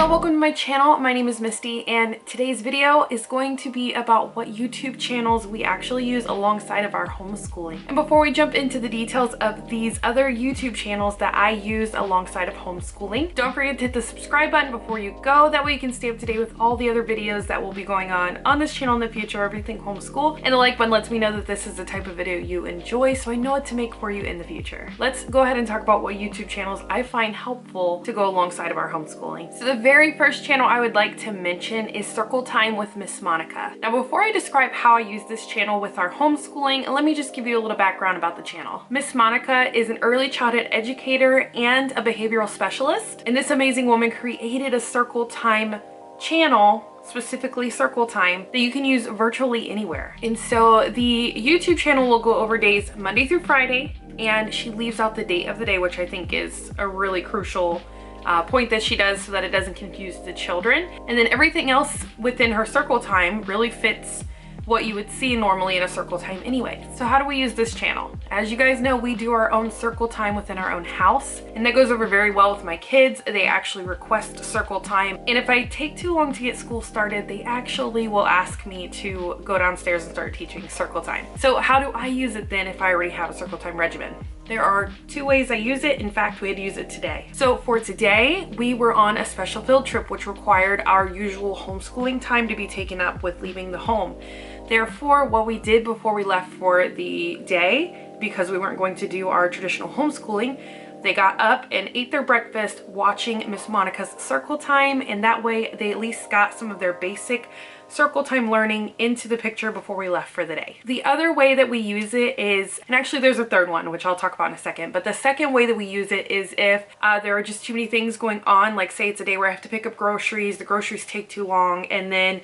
Welcome to my channel. My name is Misty, and today's video is going to be about what YouTube channels we actually use alongside of our homeschooling. And before we jump into the details of these other YouTube channels that I use alongside of homeschooling, don't forget to hit the subscribe button before you go. That way you can stay up to date with all the other videos that will be going on this channel in the future, everything homeschool. And the like button lets me know that this is the type of video you enjoy, so I know what to make for you in the future. Let's go ahead and talk about what YouTube channels I find helpful to go alongside of our homeschooling. So the very first channel I would like to mention is Circle Time with Miss Monica. Now, before I describe how I use this channel with our homeschooling, let me just give you a little background about the channel. Miss Monica is an early childhood educator and a behavioral specialist, and this amazing woman created a Circle Time channel, specifically Circle Time, that you can use virtually anywhere. And so the YouTube channel will go over days Monday through Friday, and she leaves out the date of the day, which I think is a really crucial point that she does so that it doesn't confuse the children. And then everything else within her Circle Time really fits what you would see normally in a Circle Time anyway. So how do we use this channel? As you guys know, we do our own Circle Time within our own house, and that goes over very well with my kids. They actually request Circle Time, and if I take too long to get school started, they actually will ask me to go downstairs and start teaching Circle Time. So how do I use it then if I already have a Circle Time regimen? There are two ways I use it. In fact, we had to use it today. So for today, we were on a special field trip, which required our usual homeschooling time to be taken up with leaving the home. Therefore, what we did before we left for the day, because we weren't going to do our traditional homeschooling, they got up and ate their breakfast watching Miss Monica's Circle Time, and that way they at least got some of their basic Circle Time learning into the picture before we left for the day. The other way that we use it is, and actually there's a third one, which I'll talk about in a second, but the second way that we use it is if there are just too many things going on, like say it's a day where I have to pick up groceries, the groceries take too long, and then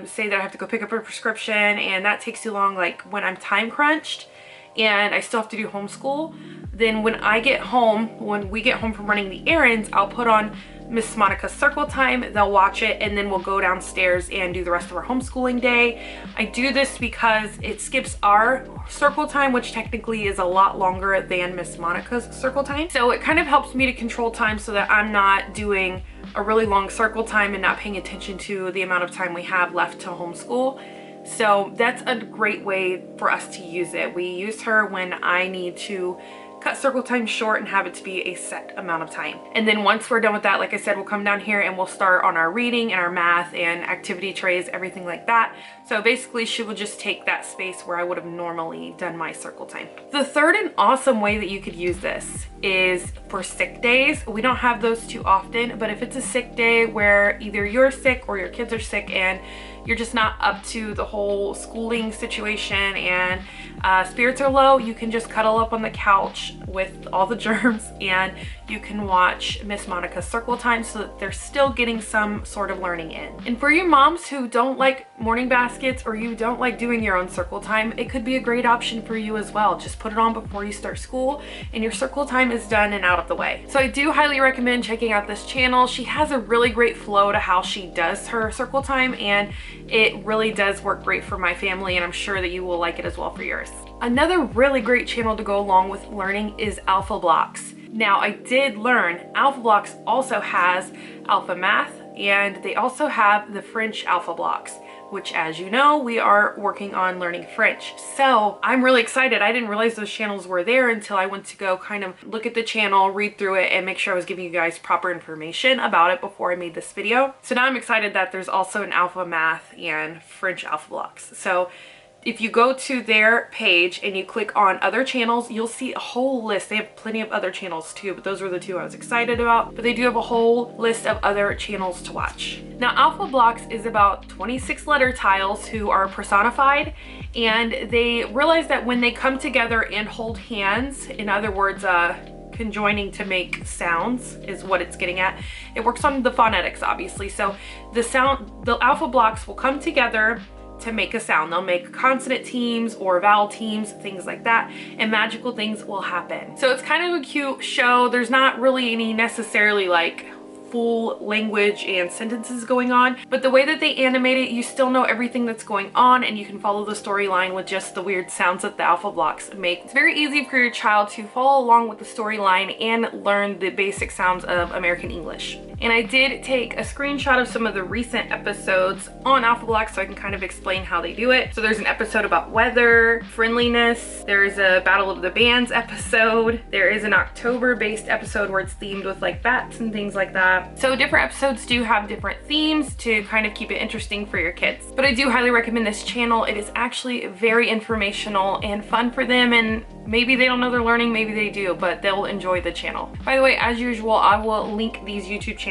say that I have to go pick up a prescription and that takes too long, like when I'm time crunched and I still have to do homeschool, then when we get home from running the errands, I'll put on Miss Monica's Circle Time, they'll watch it, and then we'll go downstairs and do the rest of our homeschooling day. I do this because it skips our Circle Time, which technically is a lot longer than Miss Monica's Circle Time. So it kind of helps me to control time so that I'm not doing a really long Circle Time and not paying attention to the amount of time we have left to homeschool. So that's a great way for us to use it. We use her when I need to cut Circle Time short and have it to be a set amount of time. And then once we're done with that, like I said, we'll come down here and we'll start on our reading and our math and activity trays, everything like that. So basically she will just take that space where I would have normally done my Circle Time. The third and awesome way that you could use this is for sick days. We don't have those too often, but if it's a sick day where either you're sick or your kids are sick and you're just not up to the whole schooling situation and spirits are low, you can just cuddle up on the couch with all the germs and you can watch Miss Monica's Circle Time so that they're still getting some sort of learning in. And for you moms who don't like morning baskets or you don't like doing your own Circle Time, it could be a great option for you as well. Just put it on before you start school and your Circle Time is done and out of the way. So I do highly recommend checking out this channel. She has a really great flow to how she does her Circle Time, and it really does work great for my family, and I'm sure that you will like it as well for yours. Another really great channel to go along with learning is Alpha Blocks. Now, I did learn Alpha Blocks also has Alpha Math, and they also have the French Alpha Blocks, which, as you know, we are working on learning French. So I'm really excited. I didn't realize those channels were there until I went to go kind of look at the channel, read through it, and make sure I was giving you guys proper information about it before I made this video. So now I'm excited that there's also an Alpha Math and French Alpha Blocks. So if you go to their page and you click on other channels, you'll see a whole list. They have plenty of other channels too, but those were the two I was excited about. But they do have a whole list of other channels to watch. Now, Alpha Blocks is about 26 letter tiles who are personified, and they realize that when they come together and hold hands, in other words, conjoining to make sounds is what it's getting at. It works on the phonetics, obviously. So the Alpha Blocks will come together to make a sound. They'll make consonant teams or vowel teams, things like that, and magical things will happen. So it's kind of a cute show. There's not really any necessarily like full language and sentences going on, but the way that they animate it, you still know everything that's going on and you can follow the storyline with just the weird sounds that the alpha blocks make. It's very easy for your child to follow along with the storyline and learn the basic sounds of American English. And I did take a screenshot of some of the recent episodes on Alpha Block so I can kind of explain how they do it. So there's an episode about weather, friendliness, there's a Battle of the Bands episode, there is an October-based episode where it's themed with like bats and things like that. So different episodes do have different themes to kind of keep it interesting for your kids. But I do highly recommend this channel. It is actually very informational and fun for them, and maybe they don't know they're learning, maybe they do, but they'll enjoy the channel. By the way, as usual, I will link these YouTube channels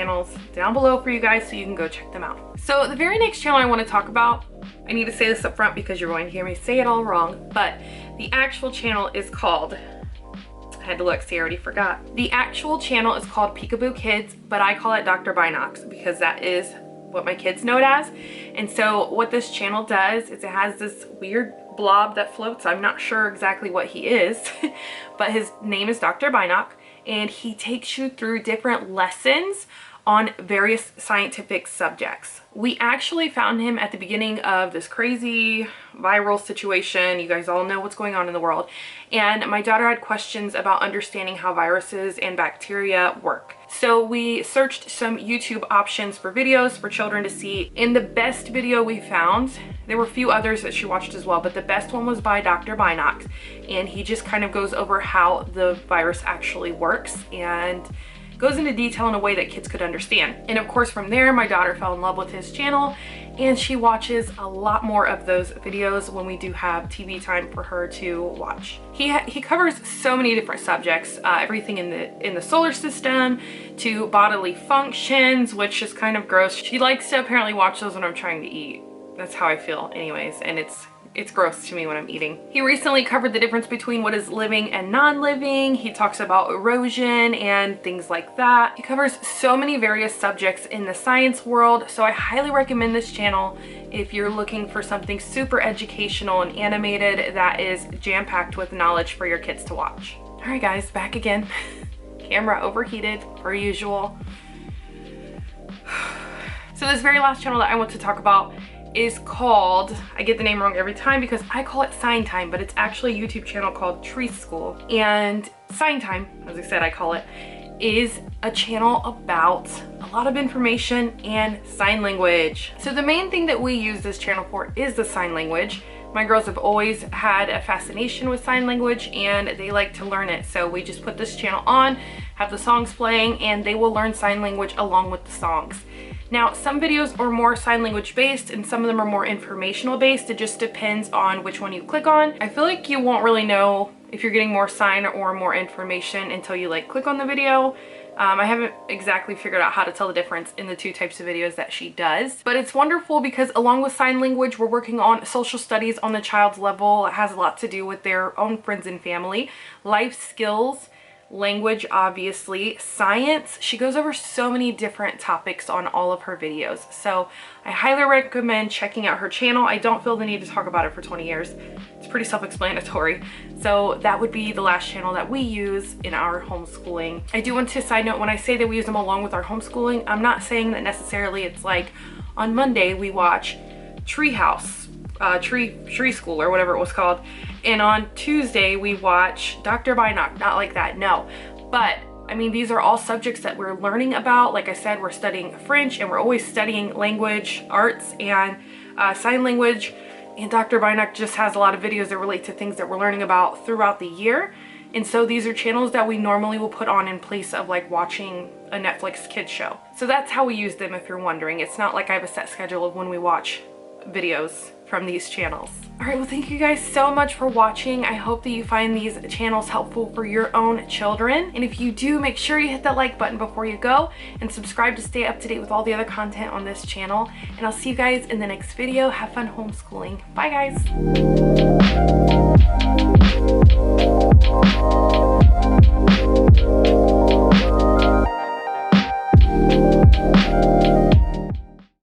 down below for you guys so you can go check them out. So the very next channel I want to talk about, I need to say this up front because you're going to hear me say it all wrong, but the actual channel is called, I had to look, see, I already forgot. The actual channel is called Peekaboo Kids, but I call it Dr. Binocs because that is what my kids know it as. And so what this channel does is it has this weird blob that floats. I'm not sure exactly what he is, but his name is Dr. Binoc, and he takes you through different lessons on various scientific subjects. We actually found him at the beginning of this crazy viral situation. You guys all know what's going on in the world. And my daughter had questions about understanding how viruses and bacteria work. So we searched some YouTube options for videos for children to see. And the best video we found, there were a few others that she watched as well, but the best one was by Dr. Binocs. And he just kind of goes over how the virus actually works and goes into detail in a way that kids could understand. And of course from there, my daughter fell in love with his channel and she watches a lot more of those videos when we do have TV time for her to watch. He covers so many different subjects, everything in the solar system to bodily functions, which is kind of gross. She likes to apparently watch those when I'm trying to eat. That's how I feel anyways, and it's gross to me when I'm eating. He recently covered the difference between what is living and non-living. He talks about erosion and things like that. He covers so many various subjects in the science world, so I highly recommend this channel if you're looking for something super educational and animated that is jam-packed with knowledge for your kids to watch. All right guys, back again. Camera overheated per usual. So this very last channel that I want to talk about is called, I get the name wrong every time because I call it Sign Time, but it's actually a YouTube channel called Tree School. And Sign Time, as I said, I call it, is a channel about a lot of information and sign language. So the main thing that we use this channel for is the sign language. My girls have always had a fascination with sign language and they like to learn it. So we just put this channel on, have the songs playing, and they will learn sign language along with the songs. Now, some videos are more sign language based and some of them are more informational based. It just depends on which one you click on. I feel like you won't really know if you're getting more sign or more information until you like click on the video. I haven't exactly figured out how to tell the difference in the two types of videos that she does, but it's wonderful because along with sign language, we're working on social studies on the child's level. It has a lot to do with their own friends and family, life skills, language, obviously, science. She goes over so many different topics on all of her videos. So I highly recommend checking out her channel. I don't feel the need to talk about it for 20 years. It's pretty self-explanatory. So that would be the last channel that we use in our homeschooling. I do want to side note, when I say that we use them along with our homeschooling, I'm not saying that necessarily it's like on Monday we watch Treehouse, Tree School or whatever it was called, and on Tuesday we watch Dr. Binoc. Not like that, no. But I mean, these are all subjects that we're learning about. Like I said, we're studying French and we're always studying language, arts, and sign language. And Dr. Binoc just has a lot of videos that relate to things that we're learning about throughout the year. And so these are channels that we normally will put on in place of like watching a Netflix kids show. So that's how we use them, if you're wondering. It's not like I have a set schedule of when we watch videos from these channels. All right, well, thank you guys so much for watching. I hope that you find these channels helpful for your own children. And if you do, make sure you hit that like button before you go and subscribe to stay up to date with all the other content on this channel. And I'll see you guys in the next video. Have fun homeschooling. Bye, guys.